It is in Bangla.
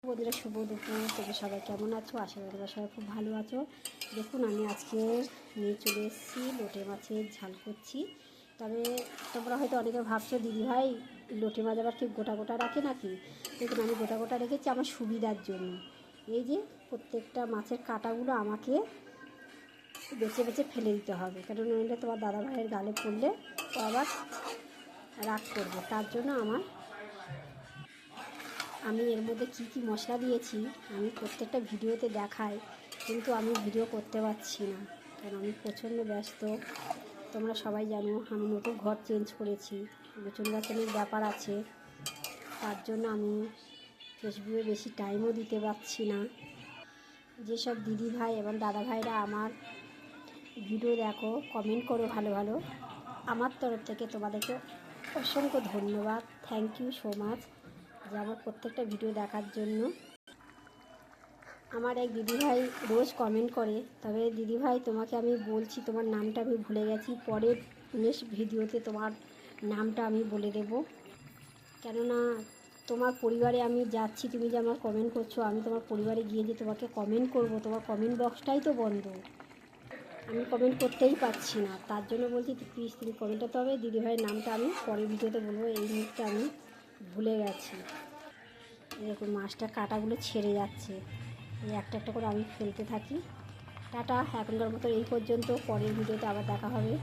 বন্ধুরা, শুভ দুপুর। তোমরা সবাই কেমন আছো? আশা করি তোমরা সবাই খুব ভালো আছো। দেখুন, আমি আজকে নিয়ে চলে এসেছি লোটে মাছের ঝাল করছি। তবে তোমরা হয়তো অনেকে ভাবছো দিদিভাই লোটে মাছ আবার কি গোটা গোটা রাখে নাকি? দেখুন, আমি গোটা গোটা রেখেছি আমার সুবিধার জন্য। এই যে প্রত্যেকটা মাছের কাঁটাগুলো আমাকে বেছে বেছে ফেলে দিতে হবে, কারণ নইলে তোমার দাদাভাইয়ের গালে পড়লে ও আবার রাগ করবে। তার জন্য আমি এর মধ্যে কী কী মশলা দিয়েছি আমি প্রত্যেকটা ভিডিওতে দেখাই, কিন্তু আমি ভিডিও করতে পারছি না, কারণ আমি প্রচণ্ড ব্যস্ত। তোমরা সবাই জানো আমি নতুন ঘর চেঞ্জ করেছি, বেতন বেতনের ব্যাপার আছে, তার জন্য আমি ফেসবুকে বেশি টাইমও দিতে পারছি না। যেসব দিদি ভাই এবং দাদা ভাইরা আমার ভিডিও দেখো, কমেন্ট করো ভালো ভালো, আমার তরফ থেকে তোমাদেরকে অসংখ্য ধন্যবাদ। থ্যাংক ইউ সো মাচ যে আমার প্রত্যেকটা ভিডিও দেখার জন্য। আমার এক দিদিভাই রোজ কমেন্ট করে, তবে দিদিভাই তোমাকে আমি বলছি তোমার নামটা আমি ভুলে গেছি, পরের নেক্সট ভিডিওতে তোমার নামটা আমি বলে দেব। কেননা তোমার পরিবারে আমি যাচ্ছি, তুমি যে আমার কমেন্ট করছো, আমি তোমার পরিবারে গিয়ে যে তোমাকে কমেন্ট করব, তোমার কমেন্ট বক্সটাই তো বন্ধ, আমি কমেন্ট করতেই পারছি না। তার জন্য বলছি প্লিজ তুমি কমেন্টটা, তবে দিদিভাইয়ের নামটা আমি পরের ভিডিওতে বলবো, এই মুহূর্তে আমি ভুলে গেছি। দেখুন মাছটা কাঁটাগুলো ছেড়ে যাচ্ছে, এই একটা একটা করে আমি ফেলতে থাকি। টাটা, এখনকার মতো এই পর্যন্ত, পরের ভিডিওতে আবার দেখা হবে।